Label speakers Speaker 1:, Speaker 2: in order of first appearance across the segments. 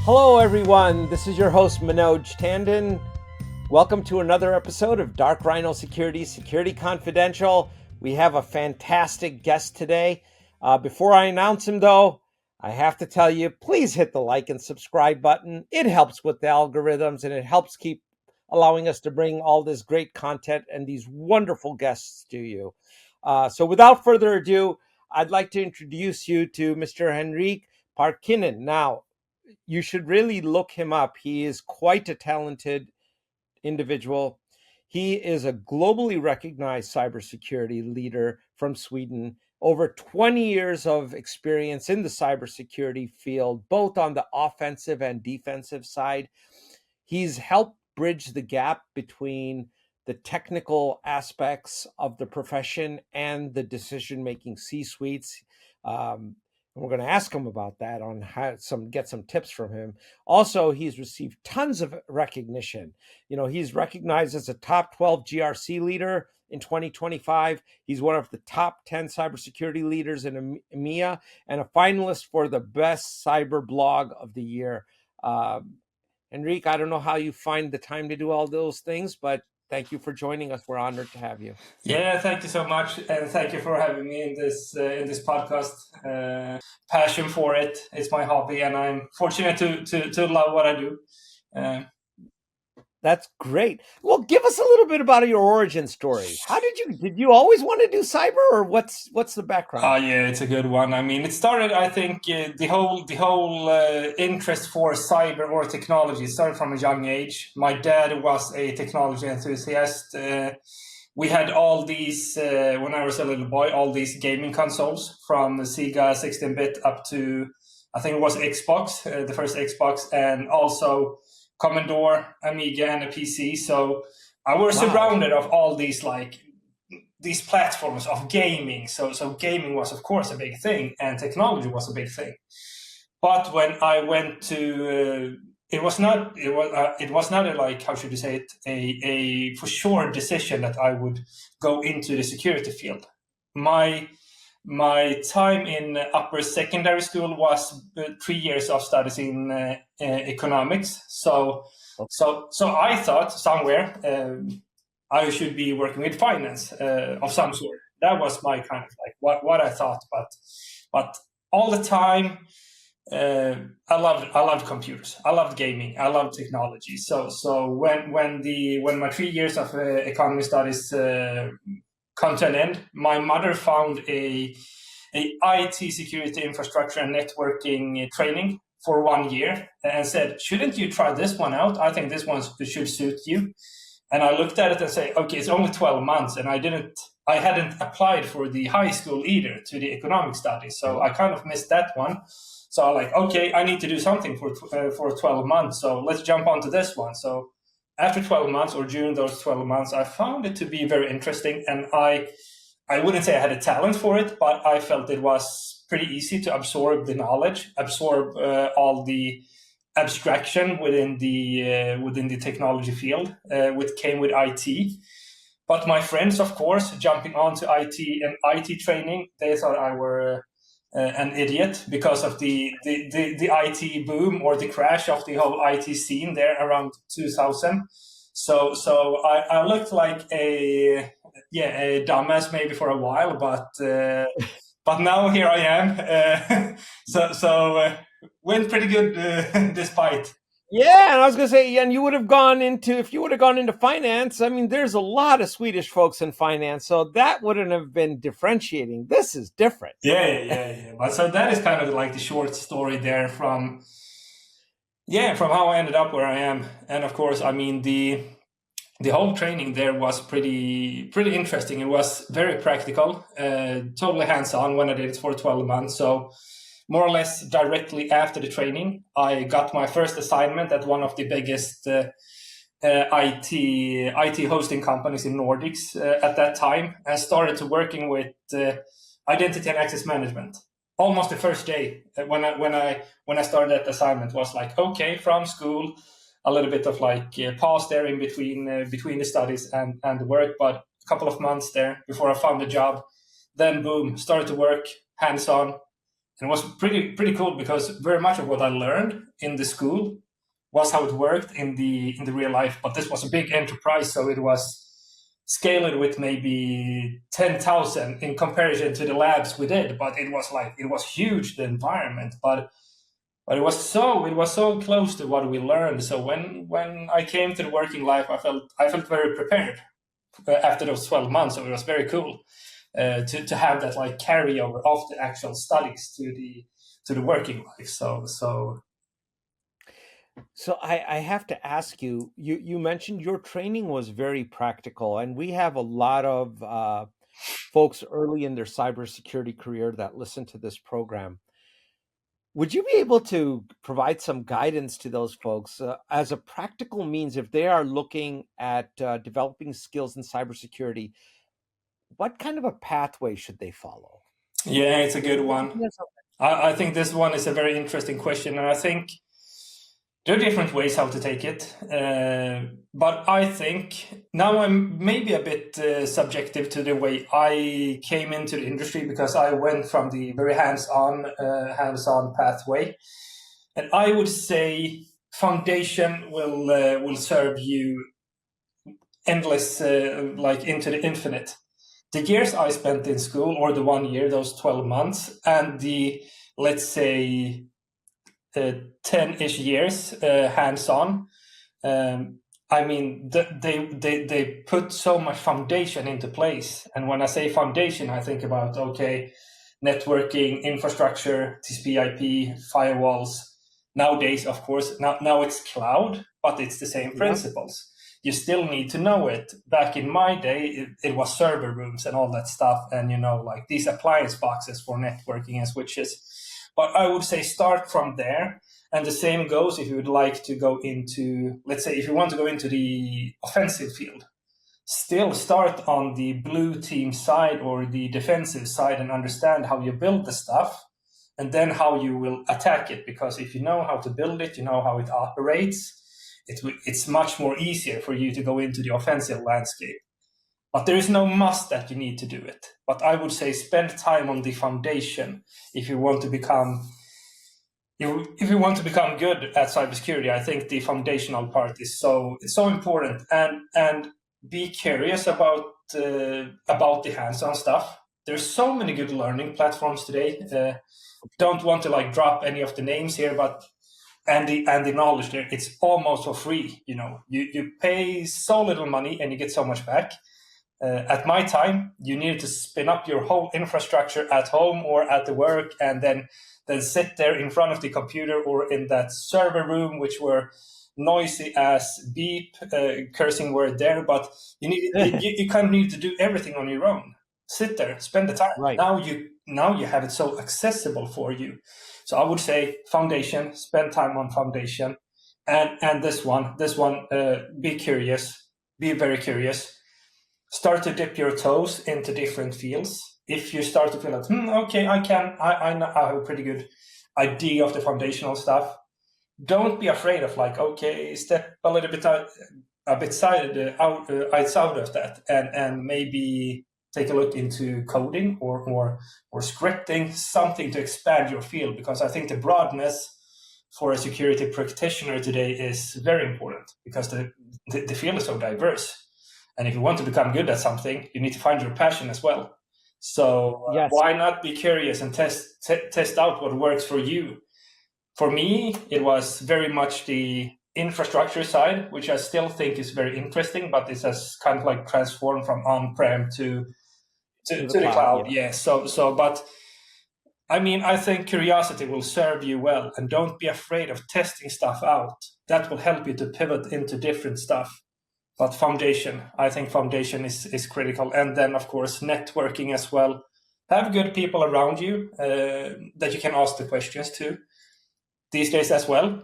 Speaker 1: Hello, everyone. This is your host, Manoj Tandon. Welcome to another episode of Dark Rhino Security Confidential. We have a fantastic guest today. Before I announce him, though, I have to tell you, please hit the like and subscribe button. It helps with the algorithms, and it helps keep allowing us to bring all this great content and these wonderful guests to you. So without further ado, I'd like to introduce you to Mr. Henrik Parkkinen. Now, you should really look him up. He is quite a talented individual. He is a globally recognized cybersecurity leader from Sweden, over 20 years of experience in the cybersecurity field, both on the offensive and defensive side. He's helped bridge the gap between the technical aspects of the profession and the decision-making C-suites. We're going to ask him about that, on how get some tips from him. Also, he's received tons of recognition. He's recognized as a top 12 GRC leader in 2025. He's one of the top 10 cybersecurity leaders in EMEA and a finalist for the best cyber blog of the year. Henrik, I don't know how you find the time to do all those things, but thank you for joining us. We're honored to have you.
Speaker 2: Yeah, thank you so much, and thank you for having me in this podcast. Passion for it; it's my hobby, and I'm fortunate to love what I do.
Speaker 1: That's great. Well, give us a little bit about your origin story. How did you always want to do cyber, or what's the background?
Speaker 2: Yeah, it's a good one. I mean, it started, I think, the whole interest for cyber or technology started from a young age. My dad was a technology enthusiast. We had all these, when I was a little boy, all these gaming consoles from the Sega 16-bit up to, I think it was Xbox, the first Xbox, and also Commodore, Amiga, and a PC. So I was surrounded of all these these platforms of gaming. So gaming was, of course, a big thing, and technology was a big thing. But when I went to it was not a, how should you say it, a for sure decision that I would go into the security field. My time in upper secondary school was 3 years of studies in economics. So I thought somewhere I should be working with finance of some sort. That was my kind of what I thought. But all the time, I loved computers. I loved gaming. I loved technology. So when my 3 years of economy studies come to an end, my mother found a IT security infrastructure and networking training for 1 year and said, "Shouldn't you try this one out? I think this one should suit you." And I looked at it and say, "Okay, it's only 12 months," and I hadn't applied for the high school either to the economic studies, so I kind of missed that one. So I'm like, okay, I need to do something for 12 months, so let's jump onto this one. So after 12 months, or during those 12 months, I found it to be very interesting, and I wouldn't say I had a talent for it, but I felt it was pretty easy to absorb the knowledge, absorb all the abstraction within the technology field, which came with IT. But my friends, of course, jumping onto IT and IT training, they thought I were an idiot because of the IT boom or the crash of the whole IT scene there around 2000. So I looked like a dumbass maybe for a while, but now here I am. Went pretty good despite.
Speaker 1: Yeah, and I was going to say, and you would have gone into finance. I mean, there's a lot of Swedish folks in finance, so that wouldn't have been differentiating. This is different.
Speaker 2: Yeah. But so that is kind of like the short story there from how I ended up where I am. And of course, I mean, the whole training there was pretty interesting. It was very practical, totally hands-on when I did it for 12 months. So more or less directly after the training, I got my first assignment at one of the biggest IT hosting companies in Nordics at that time, and started to working with identity and access management. Almost the first day when I started that assignment was like, okay, from school, a little bit of pause there in between the studies and the work, but a couple of months there before I found a job. Then boom, started to work hands-on. And it was pretty cool because very much of what I learned in the school was how it worked in the real life. But this was a big enterprise, so it was scaled with maybe 10,000 in comparison to the labs we did. But it was huge, the environment. But it was so close to what we learned. So when I came to the working life, I felt very prepared after those 12 months. So it was very cool to have that like carryover of the actual studies to the working life.
Speaker 1: So I have to ask you, you mentioned your training was very practical, and we have a lot of folks early in their cybersecurity career that listen to this program. Would you be able to provide some guidance to those folks as a practical means if they are looking at developing skills in cybersecurity? What kind of a pathway should they follow?
Speaker 2: Yeah, it's a good one. I think this one is a very interesting question, and I think there are different ways how to take it. But I think now I'm maybe a bit subjective to the way I came into the industry, because I went from the very hands-on pathway. And I would say foundation will serve you endless, like into the infinite. The years I spent in school, or the 1 year, those 12 months, and the, let's say, 10-ish years hands-on, I mean, they put so much foundation into place. And when I say foundation, I think about, okay, networking, infrastructure, TCP/IP, firewalls. Nowadays, of course, now it's cloud, but it's the same principles. You still need to know it. Back in my day, it was server rooms and all that stuff, and like these appliance boxes for networking and switches. But I would say start from there. And the same goes if you would like to go into, let's say, if you want to go into the offensive field, still start on the blue team side or the defensive side and understand how you build the stuff, and then how you will attack it. Because if you know how to build it, you know how it operates, it's much more easier for you to go into the offensive landscape. But there is no must that you need to do it. But I would say spend time on the foundation if you want to become good at cybersecurity. I think the foundational part is so important, and be curious about the hands-on stuff. There's so many good learning platforms today. Don't want to like drop any of the names here, but and the knowledge there, it's almost for free. You pay so little money and you get so much back. At my time, you needed to spin up your whole infrastructure at home or at the work, and then sit there in front of the computer or in that server room, which were noisy as beep, cursing word there. But you kind of need to do everything on your own. Sit there, spend the time.
Speaker 1: Right.
Speaker 2: Now you have it so accessible for you. So I would say foundation, spend time on foundation, and this one, be curious, be very curious. Start to dip your toes into different fields. If you start to feel like, okay, I have a pretty good idea of the foundational stuff, don't be afraid of like, okay, step a little bit outside of that, and maybe take a look into coding or scripting, something to expand your field. Because I think the broadness for a security practitioner today is very important, because the field is so diverse. And if you want to become good at something, you need to find your passion as well. So why not be curious and test out what works for you? For me, it was very much the infrastructure side, which I still think is very interesting, but this has kind of like transformed from on-prem to the cloud. Yeah. But I mean, I think curiosity will serve you well, and don't be afraid of testing stuff out. That will help you to pivot into different stuff. But I think foundation is critical. And then, of course, networking as well. Have good people around you that you can ask the questions to. These days as well,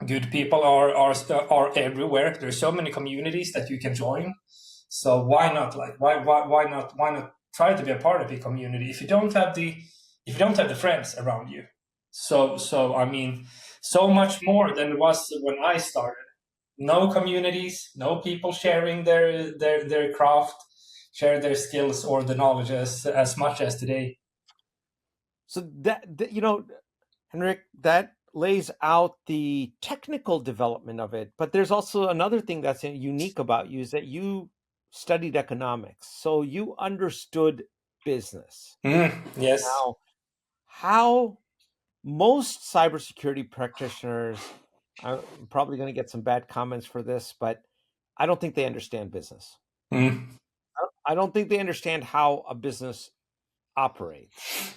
Speaker 2: good people are everywhere. There's so many communities that you can join. So why not try to be a part of a community if you don't have the friends around you? So I mean, so much more than it was when I started. No communities, no people sharing their craft, share their skills or the knowledge as much as today.
Speaker 1: So Henrik, that lays out the technical development of it. But there's also another thing that's unique about you is that you studied economics. So you understood business.
Speaker 2: Yes.
Speaker 1: Now, how most cybersecurity practitioners, I'm probably going to get some bad comments for this, but I don't think they understand business.
Speaker 2: Mm.
Speaker 1: I don't think they understand how a business operates.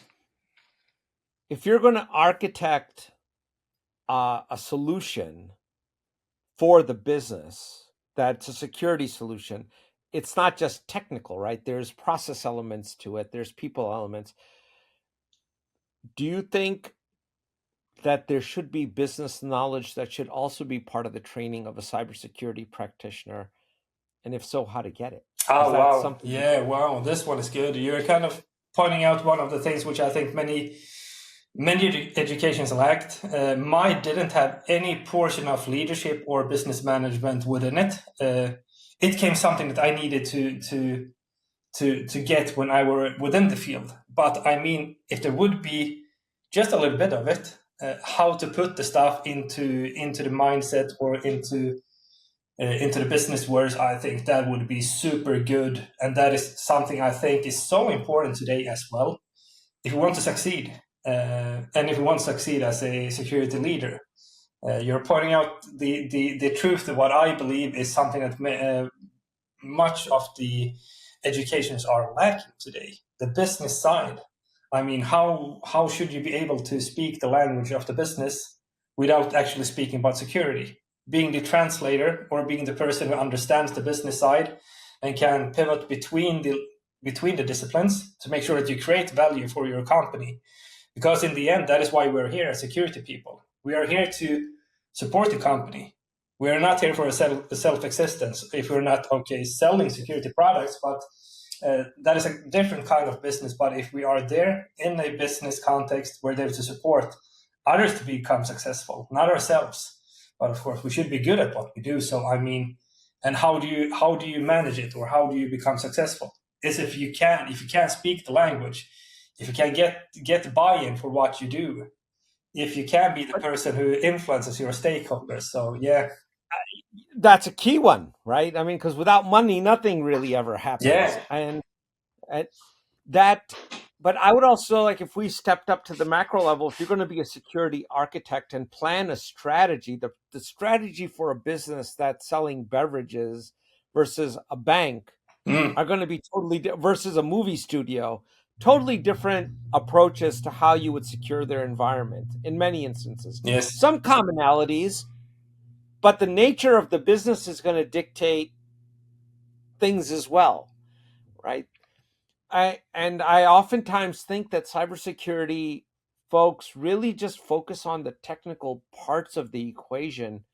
Speaker 1: If you're going to architect a solution for the business that's a security solution, it's not just technical, right? There's process elements to it, there's people elements. Do you think that there should be business knowledge that should also be part of the training of a cybersecurity practitioner? And if so, how to get it? Is
Speaker 2: Oh,
Speaker 1: that
Speaker 2: wow.
Speaker 1: something?
Speaker 2: Yeah, wow. This one is good. You're kind of pointing out one of the things which I think many educations lacked. Mine didn't have any portion of leadership or business management within it. It came something that I needed to get when I were within the field. But I mean, if there would be just a little bit of it, how to put the stuff into the mindset or into the business world, I think that would be super good. And that is something I think is so important today as well. If we want to succeed, and if we want to succeed as a security leader, you're pointing out the truth of what I believe is something that much of the educations are lacking today. The business side. I mean, how should you be able to speak the language of the business without actually speaking about security? Being the translator or being the person who understands the business side and can pivot between the disciplines to make sure that you create value for your company. Because in the end, that is why we're here as security people. We are here to support the company. We are not here for a self-existence if we're not selling security products, but that is a different kind of business. But if we are there in a business context, we're there to support others to become successful, not ourselves. But of course, we should be good at what we do. So I mean, and how do you manage it, or how do you become successful? Is if you can't speak the language, if you can get buy-in for what you do, if you can be the person who influences your stakeholders. So yeah.
Speaker 1: That's a key one, right? I mean, because without money, nothing really ever happens.
Speaker 2: Yeah.
Speaker 1: And that, but I would also like, if we stepped up to the macro level, if you're going to be a security architect and plan a strategy, the strategy for a business that's selling beverages versus a bank are going to be totally versus a movie studio, totally different approaches to how you would secure their environment in many instances.
Speaker 2: Yes.
Speaker 1: Some commonalities, but the nature of the business is going to dictate things as well, right? I oftentimes think that cybersecurity folks really just focus on the technical parts of the equation,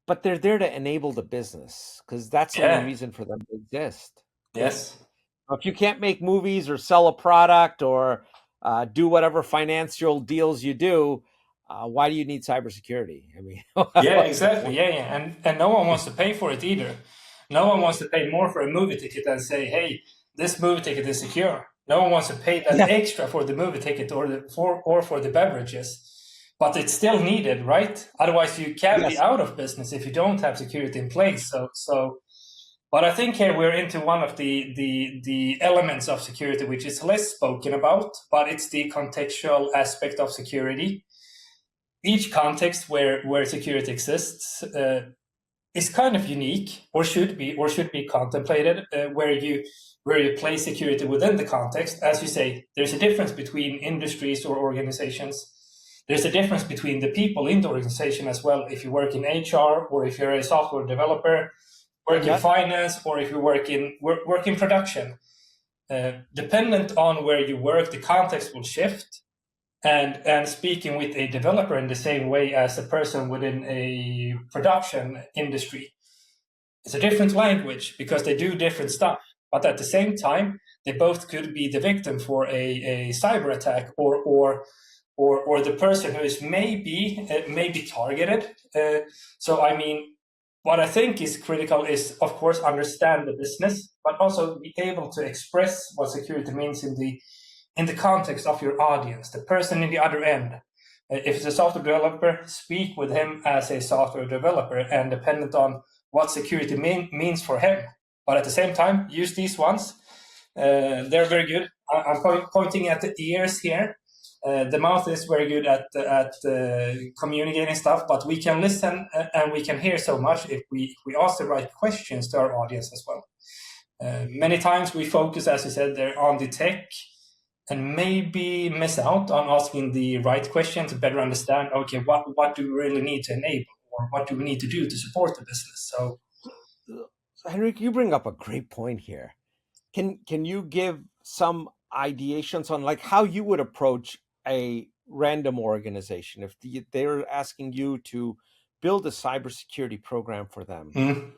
Speaker 1: but they're there to enable the business because that's the only reason for them to exist.
Speaker 2: Yes.
Speaker 1: If you can't make movies or sell a product or do whatever financial deals you do, why do you need cybersecurity? I mean,
Speaker 2: yeah, exactly. Yeah. And no one wants to pay for it either. No one wants to pay more for a movie ticket and say, hey, this movie ticket is secure. No one wants to pay that extra for the movie ticket or for the beverages. But it's still needed, right? Otherwise, you can be out of business if you don't have security in place. But I think here we're into one of the elements of security which is less spoken about, but it's the contextual aspect of security. Each context where security exists is kind of unique, or should be contemplated, where you place security within the context. As you say, there's a difference between industries or organizations. There's a difference between the people in the organization as well. If you work in HR, or if you're a software developer, work in finance, or if you work in production. Dependent on where you work, the context will shift. And speaking with a developer in the same way as a person within a production industry, it's a different language because they do different stuff. But at the same time, they both could be the victim for a cyber attack, or the person who is maybe targeted. So I mean, what I think is critical is, of course, understand the business, but also be able to express what security means in in the context of your audience, the person in the other end. If it's a software developer, speak with him as a software developer and dependent on what security means for him. But at the same time, use these ones. They're very good. I'm pointing at the ears here. The mouth is very good at communicating stuff, but we can listen and we can hear so much if we ask the right questions to our audience as well. Many times we focus, as you said, there on the tech and maybe miss out on asking the right question to better understand, okay, what do we really need to enable, or what do we need to do to support the business? So
Speaker 1: Henrik, you bring up a great point here. Can you give some ideations on like how you would approach a random organization if they're asking you to build a cybersecurity program for them?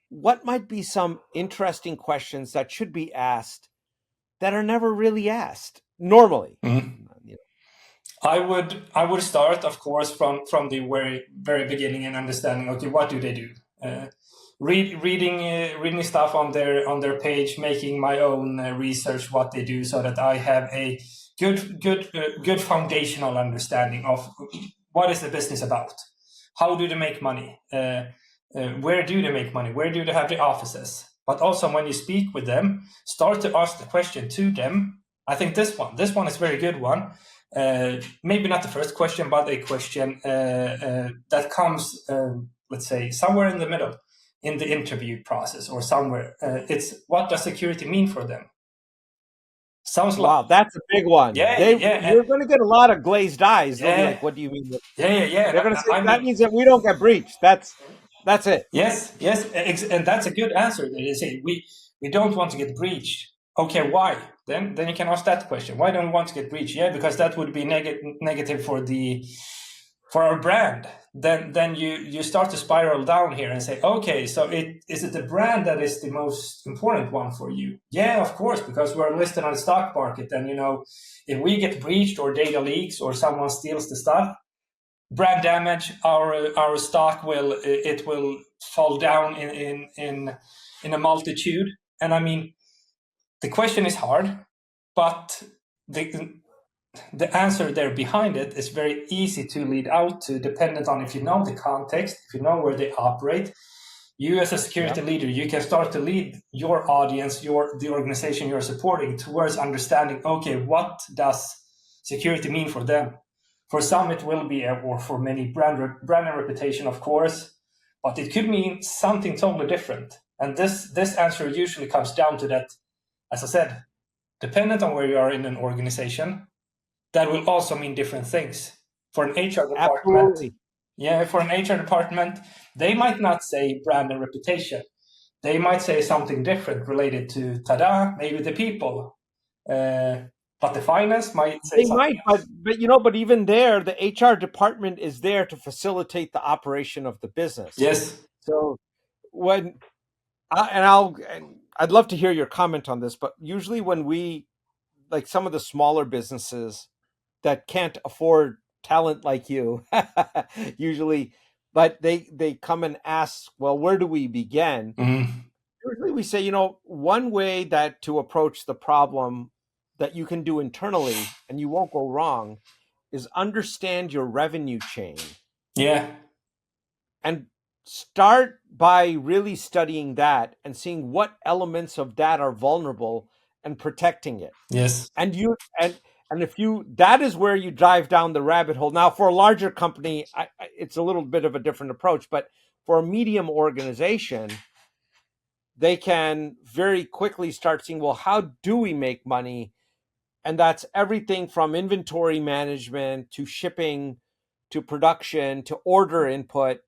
Speaker 1: What might be some interesting questions that should be asked that are never really asked normally?
Speaker 2: I would start, of course, from the very beginning and understanding, okay, what do they do? Reading stuff on their page, making my own research what they do, so that I have a good foundational understanding of what is the business about, how do they make money, where do they make money, where do they have the offices. But also when you speak with them, start to ask the question to them. I think this one is a very good one. Maybe not the first question, but a question that comes, let's say, somewhere in the middle in the interview process or somewhere. It's what does security mean for them? Sounds
Speaker 1: wow, that's a big one. You're going to get a lot of glazed eyes. They'll be like, what do you mean?
Speaker 2: Yeah.
Speaker 1: They're going to say, that means that we don't get breached. That's it.
Speaker 2: Yes. And that's a good answer. They say, we don't want to get breached. Okay, why? Then you can ask that question. Why don't we want to get breached? Yeah, because that would be negative for our brand. Then you start to spiral down here and say, okay, so is it the brand that is the most important one for you? Yeah, of course, because we're listed on the stock market, and if we get breached or data leaks or someone steals the stuff, brand damage, our stock will fall down in a multitude. And I mean, the question is hard, but the answer there behind it is very easy to lead out to, dependent on if you know the context, if you know where they operate. You as a security leader, you can start to lead your audience, the organization you're supporting, towards understanding, okay, what does security mean for them? For some, it will be, or for many, brand and reputation, of course, but it could mean something totally different. And this answer usually comes down to that, as I said, dependent on where you are in an organization, that will also mean different things. For an HR department, for an HR department, they might not say brand and reputation. They might say something different related to maybe the people. But the finance might say something else.
Speaker 1: But even there, the HR department is there to facilitate the operation of the business.
Speaker 2: Yes.
Speaker 1: So I'd love to hear your comment on this, but usually when we, like some of the smaller businesses that can't afford talent like you, usually, but they come and ask, well, where do we begin? Usually we say, one way that to approach the problem that you can do internally and you won't go wrong is understand your revenue chain.
Speaker 2: Yeah. And
Speaker 1: start by really studying that and seeing what elements of that are vulnerable and protecting it.
Speaker 2: Yes.
Speaker 1: And that is where you dive down the rabbit hole. Now, for a larger company, it's a little bit of a different approach, but for a medium organization, they can very quickly start seeing, well, how do we make money? And that's everything from inventory management to shipping to production to order input.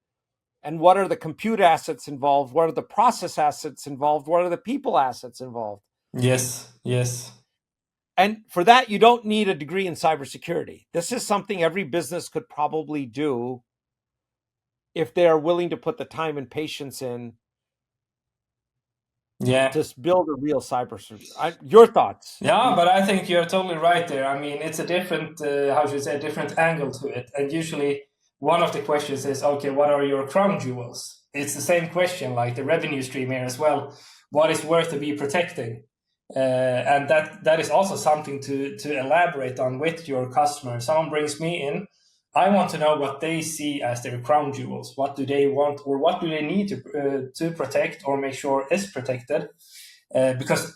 Speaker 1: And what are the compute assets involved? What are the process assets involved? What are the people assets involved?
Speaker 2: Yes.
Speaker 1: And for that, you don't need a degree in cybersecurity. This is something every business could probably do if they are willing to put the time and patience in.
Speaker 2: Yeah.
Speaker 1: To build a real cybersecurity. Your thoughts?
Speaker 2: Yeah, but I think you're totally right there. I mean, it's a different, different angle to it. And usually one of the questions is, okay, what are your crown jewels? It's the same question, like the revenue stream here as well. What is worth to be protecting? And that is also something to elaborate on with your customer. Someone brings me in, I want to know what they see as their crown jewels. What do they want, or what do they need to protect or make sure is protected? Because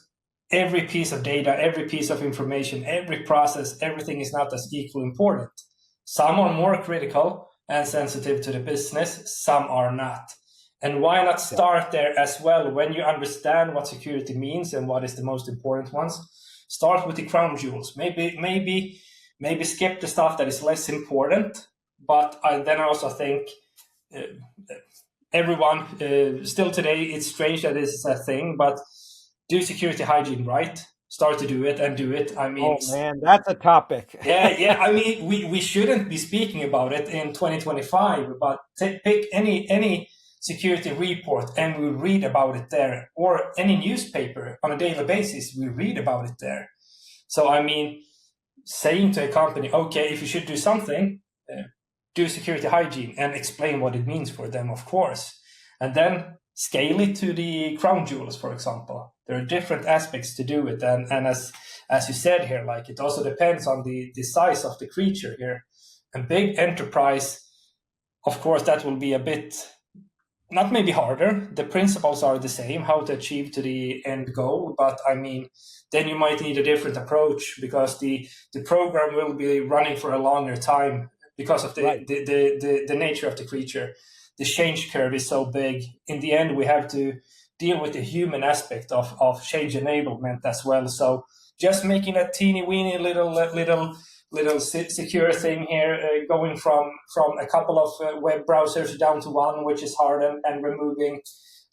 Speaker 2: every piece of data, every piece of information, every process, everything is not as equally important. Some are more critical and sensitive to the business, some are not. And why not start there as well? When you understand what security means and what is the most important ones, start with the crown jewels. Maybe skip the stuff that is less important. But I also think everyone, still today, it's strange that this is a thing, but do security hygiene right. Start to do it and do it. I mean,
Speaker 1: oh man, that's a topic.
Speaker 2: yeah. I mean, we shouldn't be speaking about it in 2025, but pick any security report and we read about it there, or any newspaper on a daily basis, we read about it there. So I mean, saying to a company, okay, if you should do something, do security hygiene and explain what it means for them, of course, and then scale it to the crown jewels, for example. There are different aspects to do it, and as you said here, like, it also depends on the size of the creature here. A big enterprise, of course, that will be a bit, not maybe harder. The principles are the same, how to achieve to the end goal, but I mean, then you might need a different approach because the program will be running for a longer time because of the nature of the creature. The change curve is so big. In the end, we have to deal with the human aspect of change enablement as well. So just making a teeny weeny little secure thing here, going from a couple of web browsers down to one, which is hard, and removing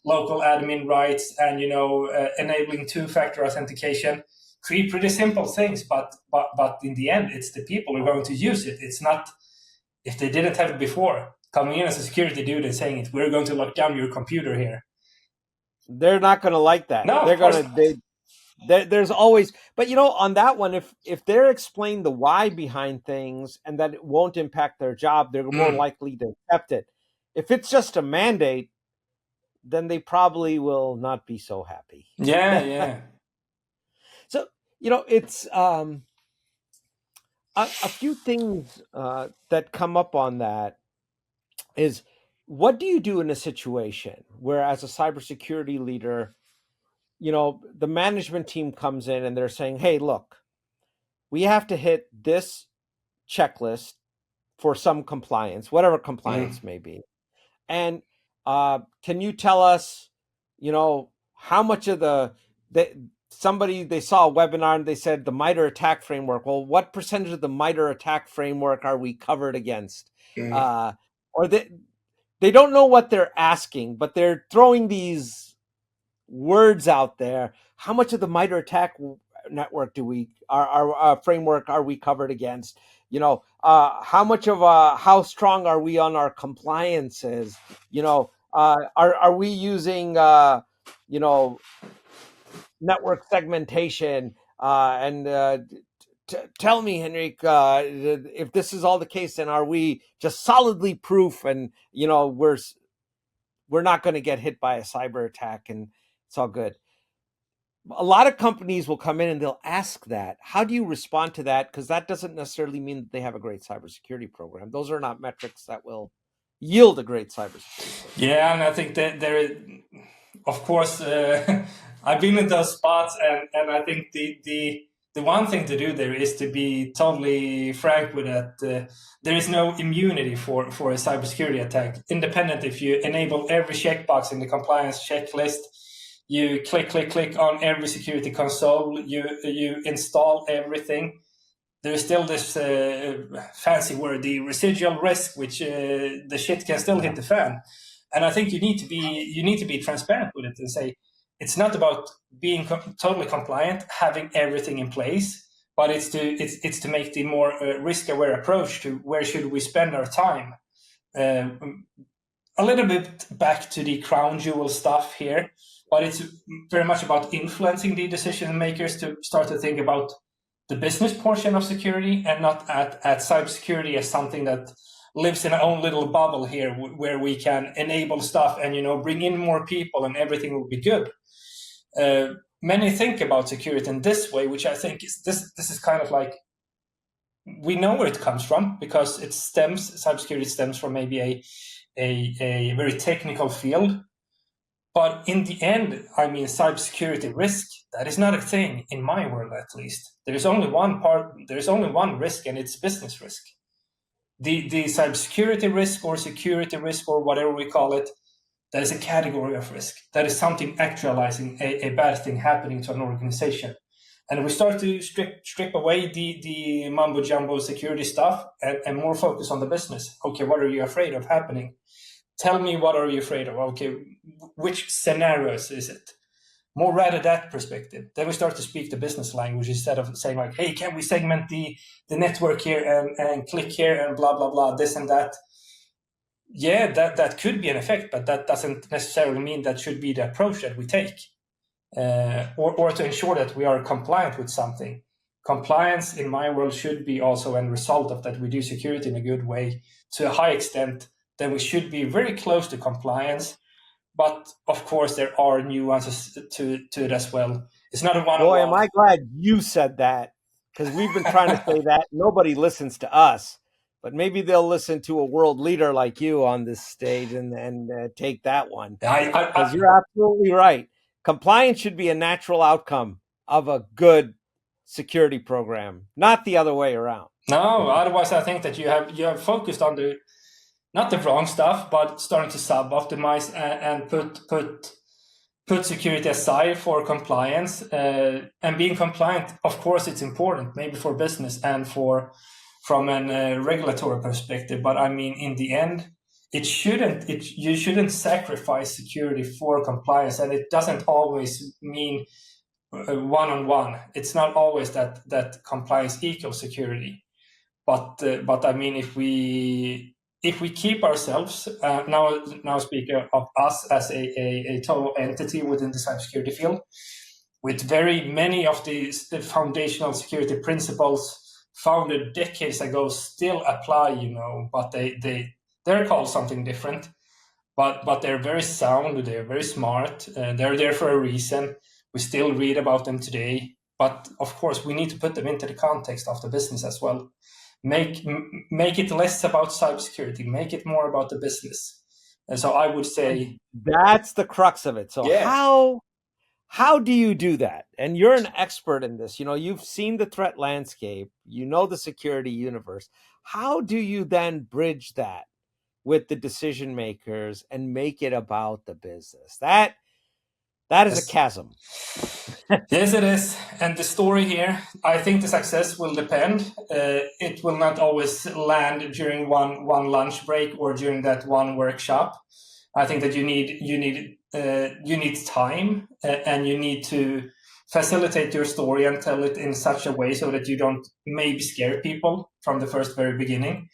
Speaker 2: local admin rights and enabling two-factor authentication. Pretty simple things, but in the end, it's the people who are going to use it. It's not, if they didn't have it before, coming in as a security dude and saying it, we're going to lock down your computer here.
Speaker 1: They're not going to like that.
Speaker 2: No,
Speaker 1: they're going to. There's always, but on that one, if they're explaining the why behind things and that it won't impact their job, they're more likely to accept it. If it's just a mandate, then they probably will not be so happy.
Speaker 2: Yeah.
Speaker 1: So it's a few things that come up on that is, what do you do in a situation where, as a cybersecurity leader, the management team comes in and they're saying, hey, look, we have to hit this checklist for some compliance, whatever compliance may be. And can you tell us, how much of they saw a webinar and they said the MITRE attack framework. Well, what percentage of the MITRE attack framework are we covered against? Or they don't know what they're asking, but they're throwing these words out there. How much of the MITRE attack network our framework are we covered against? How much of how strong are we on our compliances? Are we using network segmentation? Tell me, Henrik, if this is all the case, then are we just solidly proof? And we're not going to get hit by a cyber attack, and it's all good. A lot of companies will come in and they'll ask that. How do you respond to that? Because that doesn't necessarily mean that they have a great cybersecurity program. Those are not metrics that will yield a great cybersecurity program.
Speaker 2: Yeah, and I think that there, of course, I've been in those spots, and I think the one thing to do there is to be totally frank with that. There is no immunity for a cybersecurity attack. Independent, if you enable every checkbox in the compliance checklist, you click on every security console, you install everything, there's still this fancy word, the residual risk, which the shit can still hit the fan. And I think you need to be transparent with it and say, it's not about being totally compliant, having everything in place, but it's to make the more risk-aware approach to where should we spend our time. A little bit back to the crown jewel stuff here, but it's very much about influencing the decision makers to start to think about the business portion of security and not at cybersecurity as something that lives in our own little bubble here where we can enable stuff and bring in more people and everything will be good. many think about security in this way, which I think is this is kind of like, we know where it comes from, because cybersecurity stems from maybe a very technical field. But in the end, I mean, cybersecurity risk, that is not a thing in my world, at least. There's only one risk, and it's business risk. The cybersecurity risk or security risk or whatever we call it, that is a category of risk. That is something actualizing a bad thing happening to an organization. And we start to strip away the mumbo jumbo security stuff and more focus on the business. Okay, what are you afraid of happening? Tell me, what are you afraid of? Okay, which scenarios is it? More rather that perspective. Then we start to speak the business language instead of saying like, hey, can we segment the network here and click here and blah, blah, blah, this and that. Yeah, that could be an effect, but that doesn't necessarily mean that should be the approach that we take. Or to ensure that we are compliant with something. Compliance in my world should be also a result of that we do security in a good way to a high extent. Then we should be very close to compliance. But of course, there are nuances to it as well. It's not a one-on-one.
Speaker 1: Boy, am I glad you said that, because we've been trying to say that. Nobody listens to us, but maybe they'll listen to a world leader like you on this stage and take that one. Because you're absolutely right. Compliance should be a natural outcome of a good security program, not the other way around.
Speaker 2: No, otherwise I think that you have focused on not the wrong stuff, but starting to sub-optimize and put security aside for compliance. And being compliant, of course, it's important, maybe for business and from a regulatory perspective. But I mean, in the end, you shouldn't sacrifice security for compliance, and it doesn't always mean one-on-one. It's not always that compliance equals security. But I mean, if we keep ourselves now speaking of us as a total entity within the cybersecurity field, with very many of the foundational security principles founded decades ago still apply, but they're called something different, but they're very sound, they're very smart, they're there for a reason. We still read about them today, but of course we need to put them into the context of the business as well. Make it less about cybersecurity, make it more about the business. And so I would say
Speaker 1: that's the crux of it. So yeah. How do you do that? And you're an expert in this. You've seen the threat landscape, the security universe. How do you then bridge that with the decision makers and make it about the business? That is a chasm.
Speaker 2: Yes, it is. And the story here, I think the success will depend. It will not always land during one lunch break or during that one workshop. I think that you need time, and you need to facilitate your story and tell it in such a way so that you don't maybe scare people from the very beginning.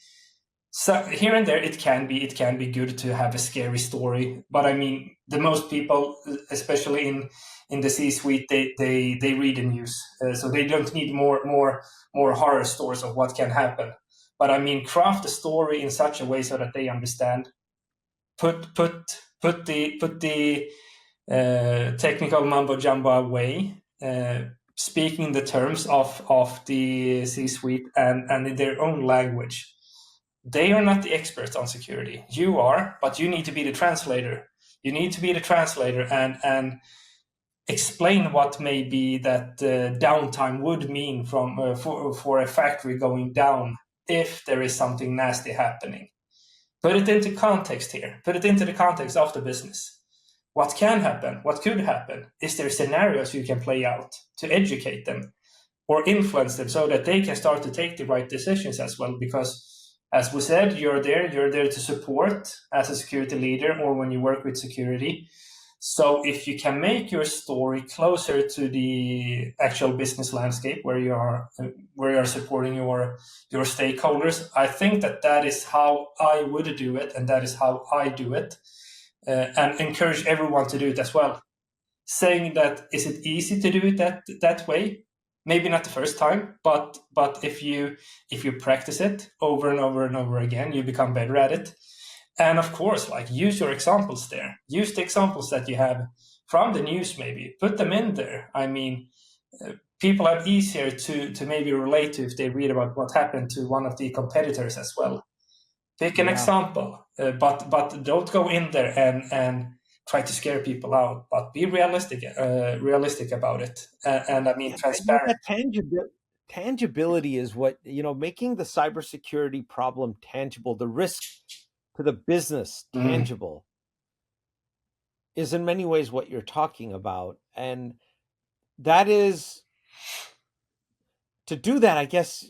Speaker 2: So here and there, it can be good to have a scary story. But I mean, the most people, especially in the C-suite, they read the news, so they don't need more horror stories of what can happen. But I mean, craft the story in such a way so that they understand. Put the technical mumbo jumbo away. Speaking the terms of the C-suite and in their own language. They are not the experts on security. You are, but you need to be the translator. You need to be the translator and explain what maybe that downtime would mean for a factory going down if there is something nasty happening. Put it into context here. Put it into the context of the business. What can happen? What could happen? Is there scenarios you can play out to educate them or influence them so that they can start to take the right decisions as well? Because as we said, you're there to support as a security leader or when you work with security. So if you can make your story closer to the actual business landscape where you are supporting your stakeholders, I think that is how I would do it, and that is how I do it, and encourage everyone to do it as well. Saying that, is it easy to do it that way? Maybe not the first time, but if you practice it over and over and over again, you become better at it. And of course, use your examples there. Use the examples that you have from the news, maybe put them in there. I mean, people are easier to maybe relate to if they read about what happened to one of the competitors as well. Pick an example, but don't go in there and try to scare people out, but be realistic about it. And I mean, transparent.
Speaker 1: That tangibility is what, making the cybersecurity problem tangible, the risk to the business tangible, is in many ways what you're talking about. And that is, to do that, I guess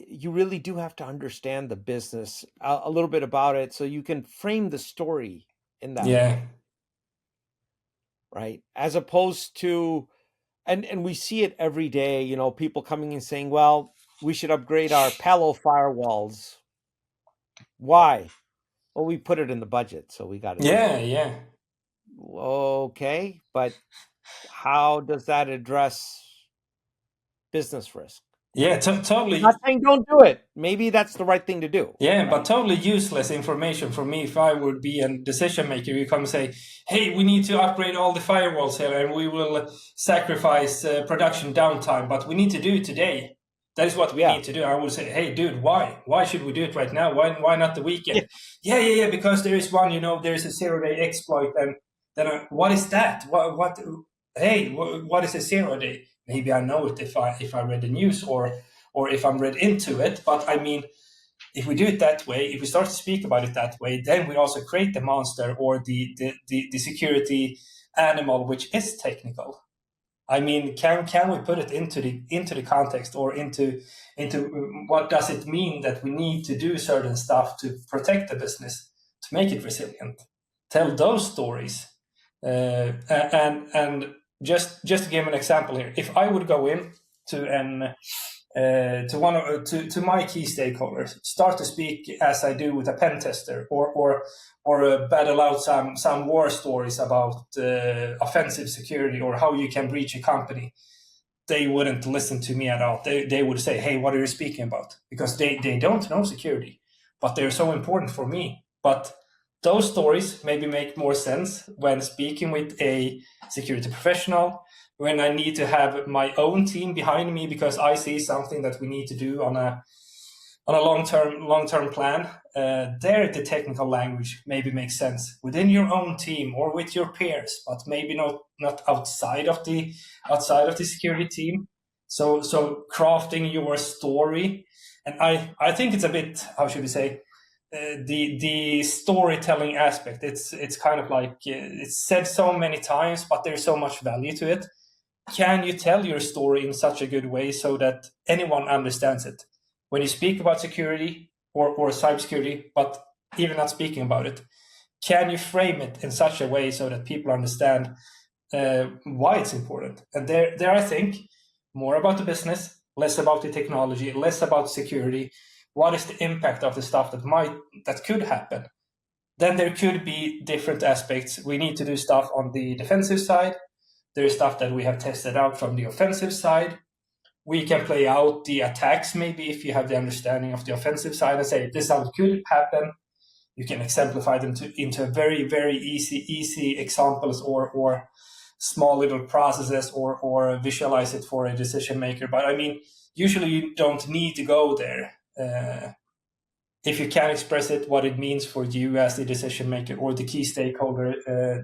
Speaker 1: you really do have to understand the business a little bit about it, so you can frame the story in that way, right? As opposed to, and we see it every day, people coming and saying, well, we should upgrade our Palo firewalls. Why? Well, we put it in the budget, so we got to do it.
Speaker 2: Yeah.
Speaker 1: Okay, but how does that address business risk?
Speaker 2: Yeah, totally.
Speaker 1: I'm not saying don't do it. Maybe that's the right thing to do.
Speaker 2: Yeah, but totally useless information for me if I would be a decision maker. You come and say, hey, we need to upgrade all the firewalls here and we will sacrifice production downtime, but we need to do it today. That is what we need to do. I would say, hey, dude, why? Why should we do it right now? Why not the weekend? Yeah, because there is one, there is a 0-day exploit. And then what is that? What is a 0-day? Maybe I know it if I read the news or if I'm read into it. But I mean, if we do it that way, if we start to speak about it that way, then we also create the monster or the security animal, which is technical. I mean, can we put it into the context or into what does it mean that we need to do certain stuff to protect the business, to make it resilient? Tell those stories, and just to give an example here, if I would go in to my key stakeholders, start to speak as I do with a pen tester, or battle out some war stories about offensive security or how you can breach a company, they wouldn't listen to me at all. They would say, hey, what are you speaking about? Because they don't know security, but they're so important for me. But those stories maybe make more sense when speaking with a security professional, when I need to have my own team behind me because I see something that we need to do on a long-term plan. There, the technical language maybe makes sense within your own team or with your peers, but maybe not outside of the security team. So crafting your story, and I think it's a bit, how should we say, the storytelling aspect. It's kind of like it's said so many times, but there's so much value to it. Can you tell your story in such a good way so that anyone understands it? When you speak about security or cybersecurity, but even not speaking about it, can you frame it in such a way so that people understand why it's important? And there I think more about the business, less about the technology, less about security. What is the impact of the stuff that could happen? Then there could be different aspects. We need to do stuff on the defensive side. There's stuff that we have tested out from the offensive side. We can play out the attacks, maybe if you have the understanding of the offensive side, and say, this is how it could happen. You can exemplify them into very, very easy examples or small little processes or visualize it for a decision maker. But I mean, usually you don't need to go there. If you can express it, what it means for you as the decision maker or the key stakeholder,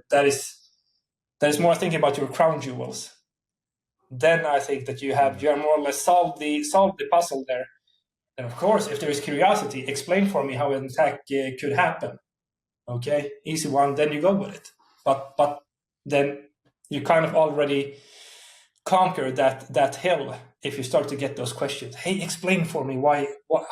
Speaker 2: that is more thinking about your crown jewels. Then I think that you are more or less solved the puzzle there. And of course, if there is curiosity, explain for me how an attack could happen. Okay, easy one. Then you go with it. But then you kind of already conquer that hill if you start to get those questions. Hey, explain for me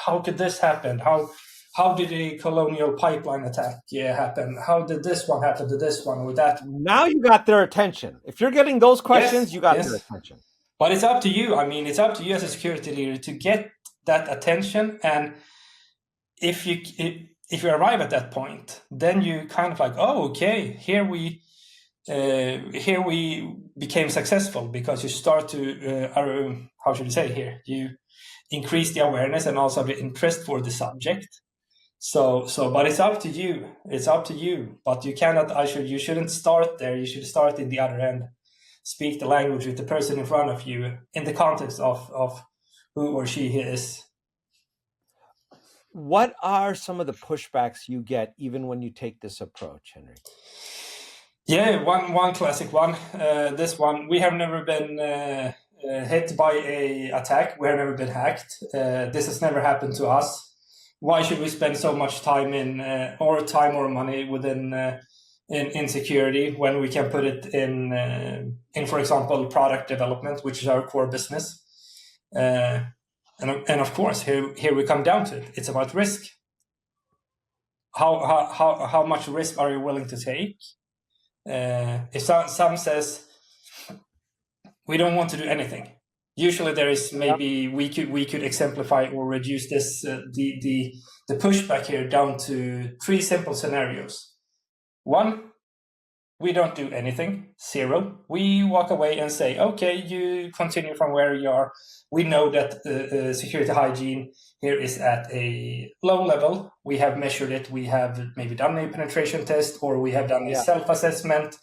Speaker 2: how could this happen? How did a colonial pipeline attack happen? How did this one happen to this one or that?
Speaker 1: Now you got their attention. If you're getting those questions, you got their attention.
Speaker 2: But it's up to you. I mean, it's up to you as a security leader to get that attention. And if you arrive at that point, then you kind of like, oh, okay, here we became successful because you start to, how should I say here? You increase the awareness and also the interest for the subject. But it's up to you. It's up to you. But you shouldn't start there. You should start in the other end. Speak the language with the person in front of you in the context of who or she is.
Speaker 1: What are some of the pushbacks you get even when you take this approach, Henrik?
Speaker 2: Yeah, one classic one. This one, we have never been hit by a attack. We have never been hacked. This has never happened to us. Why should we spend so much time or money within in security when we can put it in for example, product development, which is our core business? And of course, here we come down to it. It's about risk. How much risk are you willing to take? If some says we don't want to do anything, usually there is maybe we could exemplify or reduce this the pushback here down to 3 simple scenarios. 1, we don't do anything. 0, we walk away and say, okay, you continue from where you are. We know that security hygiene here is at a low level. We have measured it. We have maybe done a penetration test, or we have done a self-assessment,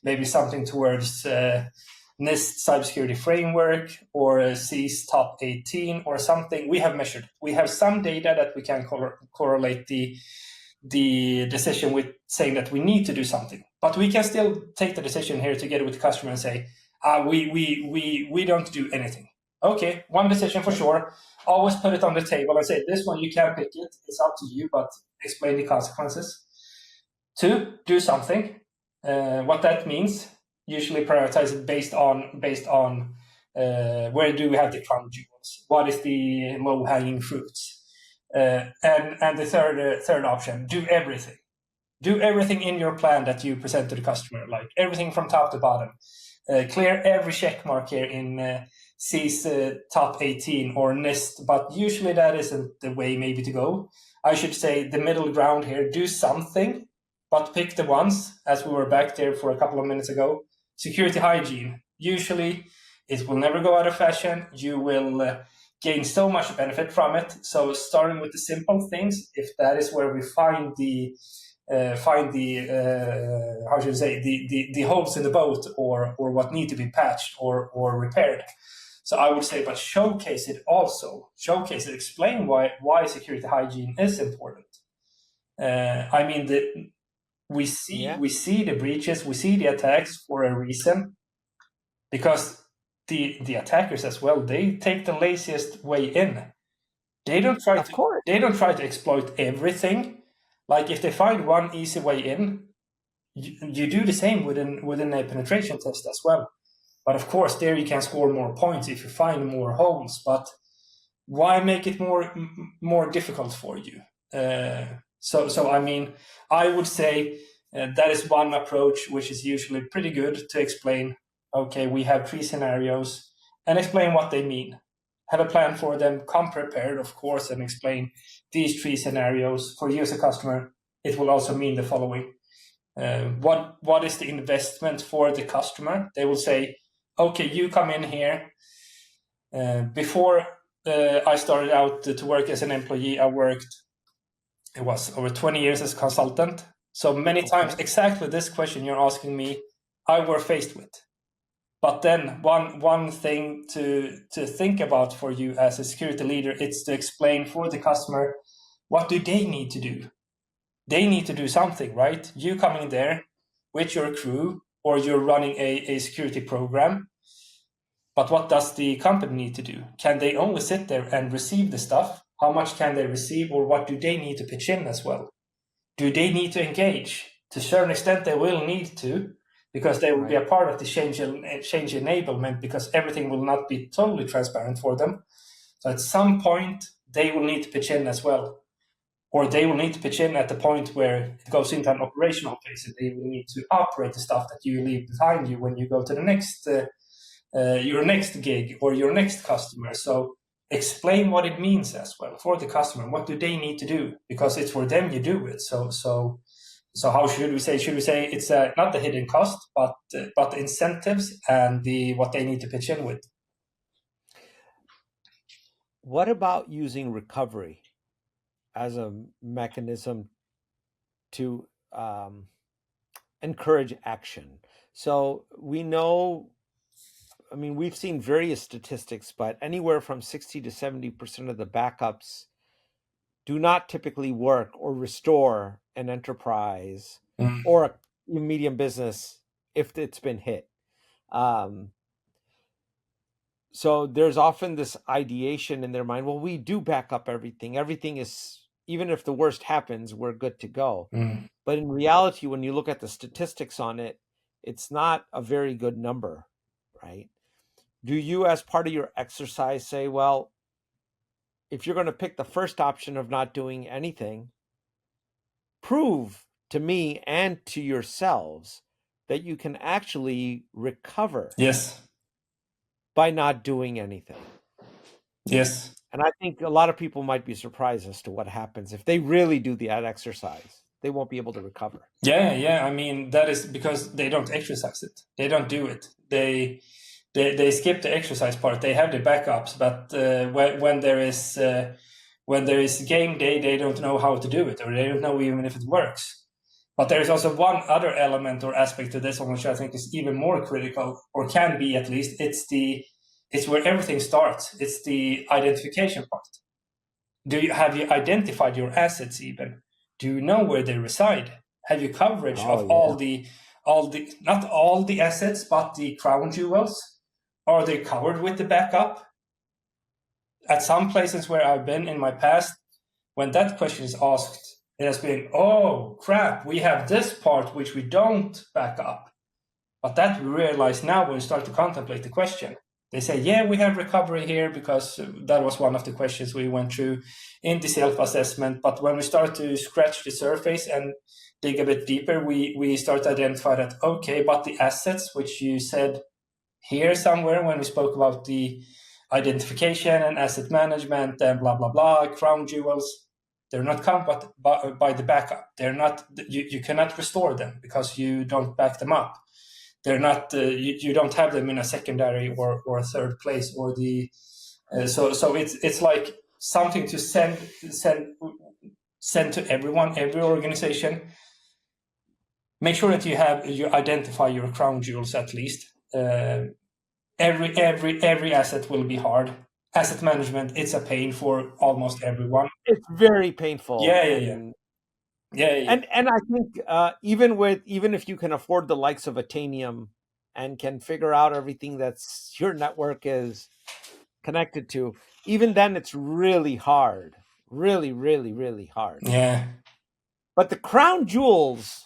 Speaker 2: maybe something towards NIST cybersecurity framework or CIS top 18 or something. We have measured. We have some data that we can correlate the decision with saying that we need to do something. But we can still take the decision here together with the customer and say, we don't do anything. Okay, one decision for sure. Always put it on the table and say, this one you can pick it. It's up to you, but explain the consequences. 2, do something. What that means, usually prioritize it based on where do we have the crown jewels? What is the low-hanging fruits? And the third option, do everything. Do everything in your plan that you present to the customer, like everything from top to bottom. Clear every check mark here in CIS top 18 or NIST, but usually that isn't the way maybe to go. I should say the middle ground here, do something, but pick the ones, as we were back there for a couple of minutes ago. Security hygiene, usually it will never go out of fashion. You will gain so much benefit from it. So starting with the simple things, if that is where we find the holes in the boat or what need to be patched or repaired. So I would say, but showcase it also. Showcase it. Explain why security hygiene is important. I mean, we see the breaches, we see the attacks for a reason, because the attackers as well, they take the laziest way in. They don't try to exploit everything. Like if they find one easy way in, you do the same within a penetration test as well. But of course, there you can score more points if you find more holes. But why make it more difficult for you? So I mean, I would say that is one approach which is usually pretty good to explain. Okay, we have 3 scenarios, and explain what they mean. Have a plan for them, come prepared, of course, and explain these 3 scenarios. For you as a customer, it will also mean the following. What is the investment for the customer? They will say, okay, you come in here. Before I started out to work as an employee, it was over 20 years as a consultant. So many times, exactly this question you're asking me, I were faced with. But then one thing to think about for you as a security leader, it's to explain for the customer, what do they need to do? They need to do something, right? You come in there with your crew, or you're running a security program. But what does the company need to do? Can they only sit there and receive the stuff? How much can they receive, or what do they need to pitch in as well? Do they need to engage? To a certain extent, they will need to, because they will be a part of the change enablement, because everything will not be totally transparent for them. So at some point, they will need to pitch in as well. Or they will need to pitch in at the point where it goes into an operational phase, and they will need to operate the stuff that you leave behind you when you go to the next, your next gig or your next customer. So explain what it means as well for the customer. What do they need to do? Because it's for them you do it. So how should we say? Should we say it's not the hidden cost, but the incentives and what they need to pitch in with?
Speaker 1: What about using recovery as a mechanism to encourage action. So we know, I mean, we've seen various statistics, but anywhere from 60 to 70% of the backups do not typically work or restore an enterprise or a medium business if it's been hit. So there's often this ideation in their mind, well, we do back up everything. Everything is, even if the worst happens, we're good to go. But in reality, when you look at the statistics on it, it's not a very good number, right? Do you, as part of your exercise, say, well, if you're going to pick the first option of not doing anything, prove to me and to yourselves that you can actually recover by not doing anything?
Speaker 2: Yes.
Speaker 1: And I think a lot of people might be surprised as to what happens if they really do that exercise. They won't be able to recover.
Speaker 2: Yeah. I mean, that is because they don't exercise it. They don't do it. They skip the exercise part. They have the backups, but when there is game day, they don't know how to do it, or they don't know even if it works. But there is also one other element or aspect to this one, which I think is even more critical, or can be at least. It's where everything starts. It's the identification part. Have you identified your assets even? Do you know where they reside? Have you coverage of all the not all the assets, but the crown jewels? Are they covered with the backup? At some places where I've been in my past, when that question is asked, it has been, oh crap, we have this part which we don't back up. But that we realize now when we start to contemplate the question. They say, yeah, we have recovery here because that was one of the questions we went through in the self-assessment. But when we start to scratch the surface and dig a bit deeper, we start to identify that, okay, but the assets, which you said here somewhere when we spoke about the identification and asset management and blah, blah, blah, crown jewels, they're not covered by the backup. They're not, you cannot restore them because you don't back them up. They're not, you don't have them in a secondary or third place, or the, so it's like something to send to everyone, every organization. Make sure that you identify your crown jewels at least. Every asset will be hard. Asset management, it's a pain for almost everyone.
Speaker 1: It's very painful.
Speaker 2: Yeah.
Speaker 1: And I think even if you can afford the likes of Atanium and can figure out everything that's your network is connected to, even then it's really hard. Really, really, really hard.
Speaker 2: Yeah.
Speaker 1: But the crown jewels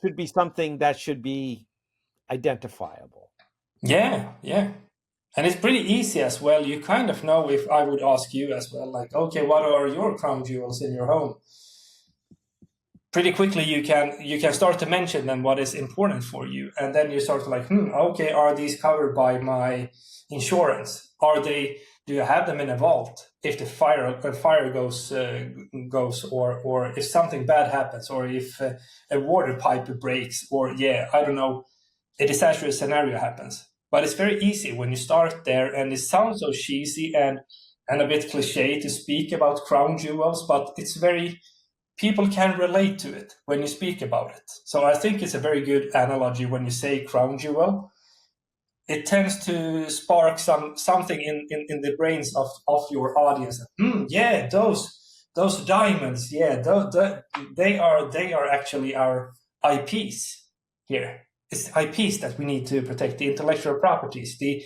Speaker 1: should be something that should be identifiable.
Speaker 2: Yeah. And it's pretty easy as well. You kind of know, if I would ask you as well, like, okay, what are your crown jewels in your home? Pretty quickly you can start to mention them, what is important for you, and then you start to like, okay, are these covered by my insurance? Do you have them in a vault if the fire goes or if something bad happens, or if a water pipe breaks, or I don't know, a disastrous scenario happens? But it's very easy when you start there, and it sounds so cheesy and a bit cliche to speak about crown jewels, but it's very, people can relate to it when you speak about it. So I think it's a very good analogy when you say crown jewel. It tends to spark something in the brains of your audience. Yeah, those diamonds, they are actually our IPs here. It's IPs that we need to protect, the intellectual properties, the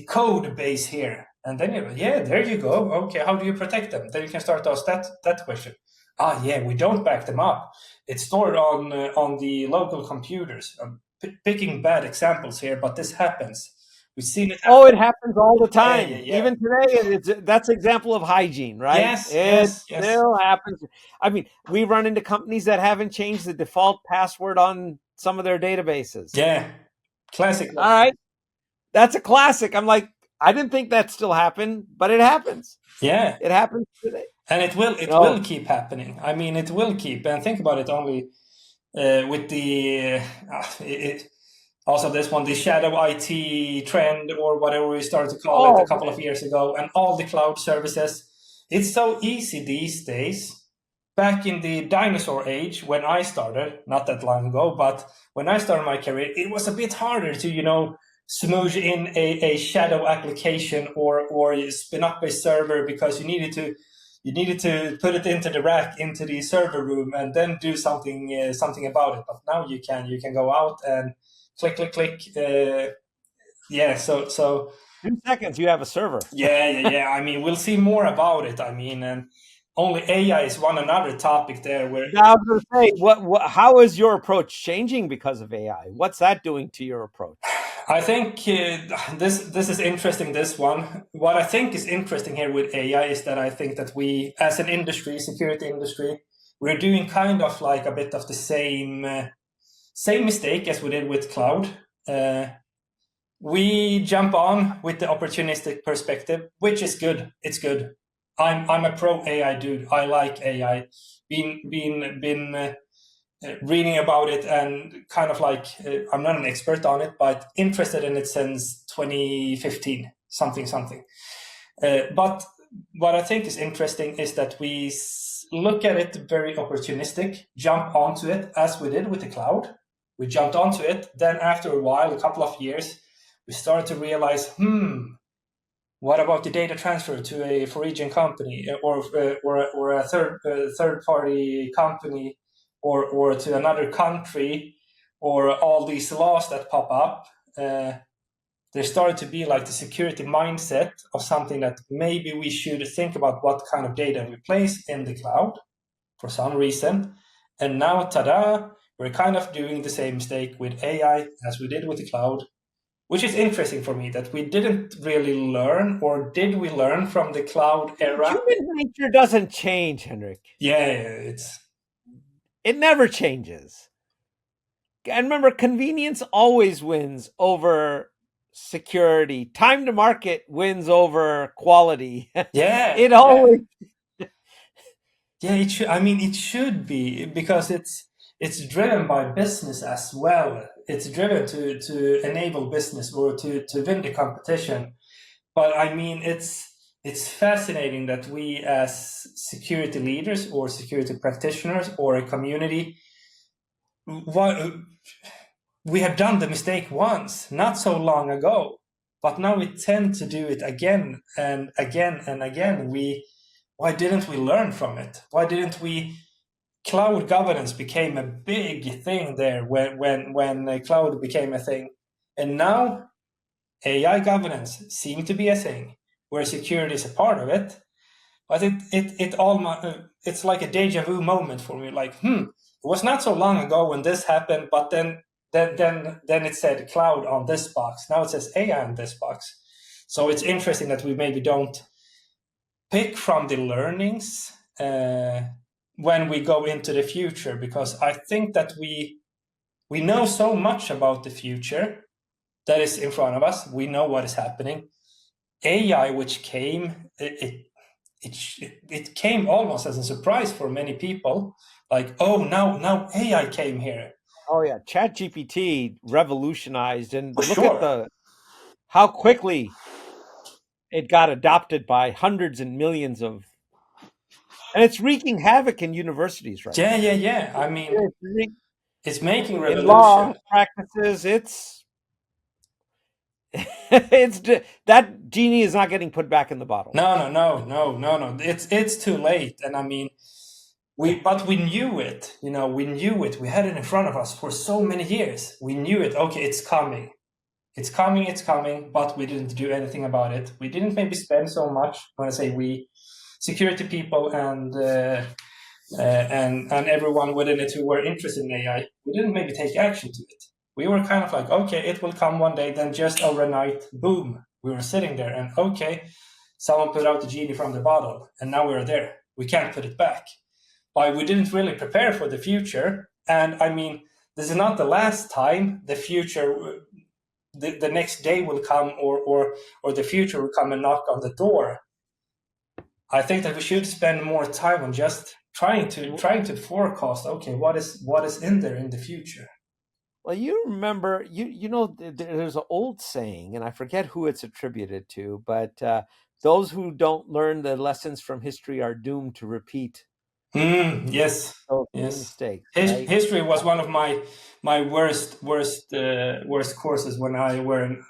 Speaker 2: code base here. And then there you go. Okay, how do you protect them? Then you can start to ask that question. We don't back them up. It's stored on the local computers. I'm picking bad examples here, but this happens. We've seen it happen.
Speaker 1: Oh, it happens all the time.
Speaker 2: Yeah.
Speaker 1: Even today, that's an example of hygiene, right?
Speaker 2: Yes.
Speaker 1: Still happens. I mean, we run into companies that haven't changed the default password on some of their databases.
Speaker 2: Yeah, classic.
Speaker 1: All right, that's a classic. I'm like, I didn't think that still happened, but it happens.
Speaker 2: Yeah,
Speaker 1: it happens today.
Speaker 2: And it will keep happening. I mean, it will keep. And think about it only with the also this one, the shadow IT trend, or whatever we started to call it a couple of years ago, and all the cloud services. It's so easy these days back in the dinosaur age, when I started, not that long ago, but when I started my career, it was a bit harder to smoosh in a shadow application or spin up a server, because you needed to put it into the rack, into the server room, and then do something about it. But now you can go out and click click click. Yeah, so
Speaker 1: 2 seconds, you have a server.
Speaker 2: yeah. I mean, we'll see more about it. I mean, and only AI is one another topic there where
Speaker 1: Now, I was going to say, how is your approach changing because of AI? What's that doing to your approach?
Speaker 2: I think this is interesting. This one, what I think is interesting here with AI is that I think that we, as an industry, security industry, we're doing kind of like a bit of the same mistake as we did with cloud. We jump on with the opportunistic perspective, which is good. It's good. I'm a pro AI dude. I like AI. Been reading about it and kind of like I'm not an expert on it, but interested in it since 2015, something. But what I think is interesting is that we look at it very opportunistic, jump onto it as we did with the cloud. We jumped onto it. Then after a while, a couple of years, we started to realize, what about the data transfer to a foreign company or a third party company or to another country, or all these laws that pop up? There started to be like the security mindset of something that maybe we should think about what kind of data we place in the cloud for some reason. And now, tada, we're kind of doing the same mistake with AI as we did with the cloud, which is interesting for me that we didn't really learn, or did we learn from the cloud era?
Speaker 1: Human nature doesn't change, Henrik.
Speaker 2: Yeah,
Speaker 1: it never changes. And remember, convenience always wins over security. Time to market wins over quality.
Speaker 2: Yeah,
Speaker 1: it always.
Speaker 2: Yeah, it should. I mean, it should be, because it's driven by business as well. It's driven to enable business or to win the competition. But I mean, it's fascinating that we as security leaders or security practitioners or a community, we have done the mistake once, not so long ago, but now we tend to do it again and again and again. Why didn't we learn from it? Why didn't we? Cloud governance became a big thing there when cloud became a thing, and now AI governance seemed to be a thing where security is a part of it. But it's like a deja vu moment for me. Like, it was not so long ago when this happened, but then it said cloud on this box. Now it says AI on this box. So it's interesting that we maybe don't pick from the learnings when we go into the future, because I think that we know so much about the future that is in front of us. We know what is happening. AI, which came, it came almost as a surprise for many people. Like, oh, now AI came here.
Speaker 1: Oh yeah, ChatGPT revolutionized, and
Speaker 2: For
Speaker 1: look
Speaker 2: sure.
Speaker 1: at how quickly it got adopted by hundreds and millions of, and it's wreaking havoc in universities right now.
Speaker 2: Yeah. I mean, it's making
Speaker 1: in law
Speaker 2: revolution.
Speaker 1: practices. It's that genie is not getting put back in the bottle.
Speaker 2: No. It's too late. And I mean, but we knew it. We knew it. We had it in front of us for so many years. We knew it. Okay, it's coming. It's coming, but we didn't do anything about it. We didn't maybe spend so much. When I say we, security people and everyone within it who were interested in AI, we didn't maybe take action to it. We were kind of like, okay, it will come one day. Then just overnight, boom, we were sitting there, and okay, someone put out the genie from the bottle, and now we're there. We can't put it back. But we didn't really prepare for the future. And I mean, this is not the last time the future. The next day will come, or the future will come and knock on the door. I think that we should spend more time on just trying to forecast. Okay, what is in there in the future?
Speaker 1: Well, you remember, there's an old saying, and I forget who it's attributed to, but those who don't learn the lessons from history are doomed to repeat
Speaker 2: Yes,
Speaker 1: So
Speaker 2: yes.
Speaker 1: mistakes, right?
Speaker 2: History was one of my worst courses when I were in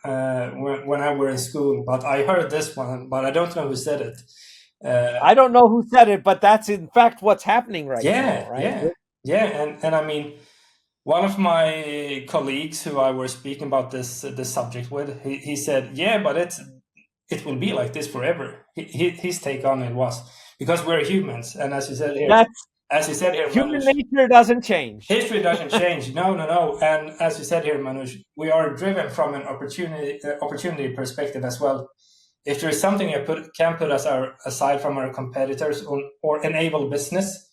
Speaker 2: when I were in school. But I heard this one, but I don't know who said it.
Speaker 1: I don't know who said it, but that's in fact what's happening right now,
Speaker 2: Yeah,
Speaker 1: right?
Speaker 2: yeah, and I mean, one of my colleagues who I were speaking about this subject with, he said, yeah, but it will be like this forever. His take on it was because we're humans, and as you said here,
Speaker 1: Human
Speaker 2: Manoj,
Speaker 1: nature doesn't change.
Speaker 2: history doesn't change. No. And as you said here, Manoj, we are driven from an opportunity perspective as well. If there is something can put us aside from our competitors or enable business,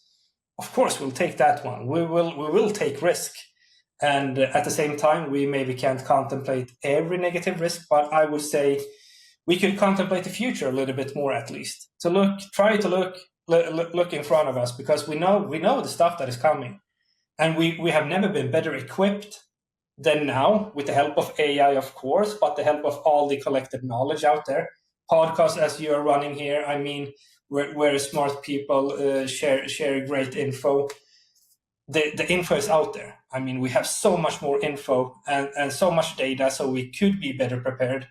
Speaker 2: of course we'll take that one. We will take risk, and at the same time we maybe can't contemplate every negative risk, but I would say we could contemplate the future a little bit more, at least try to look in front of us, because we know the stuff that is coming, and we have never been better equipped than now, with the help of AI, of course, but the help of all the collected knowledge out there. Podcasts as you are running here, I mean, where smart people share great info. The info is out there. I mean, we have so much more info and so much data, so we could be better prepared.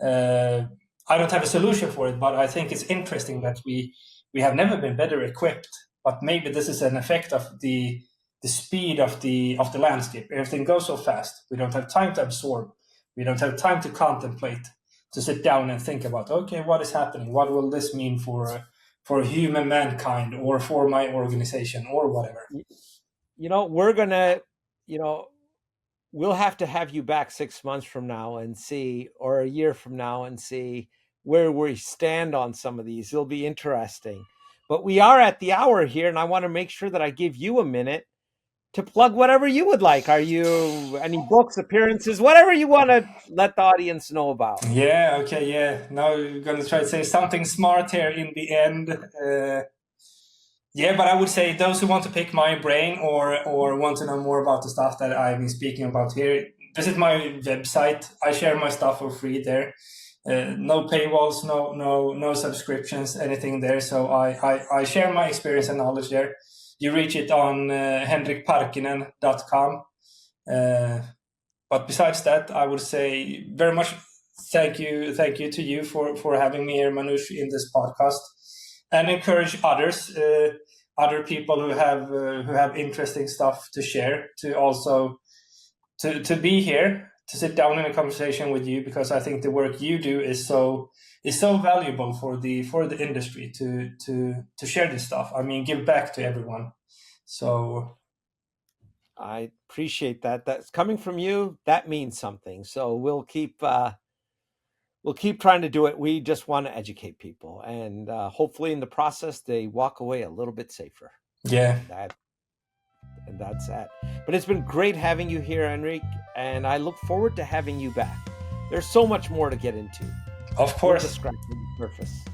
Speaker 2: I don't have a solution for it, but I think it's interesting that we have never been better equipped. But maybe this is an effect of the speed of the landscape. Everything goes so fast. We don't have time to absorb. We don't have time to contemplate, to sit down and think about, okay, what is happening? What will this mean for human mankind, or for my organization, or whatever?
Speaker 1: We're gonna, we'll have to have you back 6 months from now and see, or a year from now and see where we stand on some of these. It'll be interesting. But we are at the hour here, and I want to make sure that I give you a minute to plug whatever you would like. Are you any books, appearances, whatever you want to let the audience know about?
Speaker 2: Yeah, okay, yeah. Now you're going to try to say something smart here in the end. Yeah, but I would say those who want to pick my brain, or want to know more about the stuff that I've been speaking about here, visit my website. I share my stuff for free there. No paywalls, no subscriptions, anything there. So I share my experience and knowledge there. You reach it on henrikparkkinen.com. But besides that, I would say very much thank you to you for having me here, Manoj, in this podcast, and encourage others, other people who have interesting stuff to share, to also to be here, to sit down in a conversation with you, because I think the work you do is so valuable for the industry to share this stuff. I mean, give back to everyone. So
Speaker 1: I appreciate that. That's coming from you. That means something. So we'll keep trying to do it. We just want to educate people, and hopefully in the process they walk away a little bit safer.
Speaker 2: Yeah.
Speaker 1: And that's that. But it's been great having you here, Henrik, and I look forward to having you back. There's so much more to get into.
Speaker 2: Of course.
Speaker 1: We're just scratching the surface.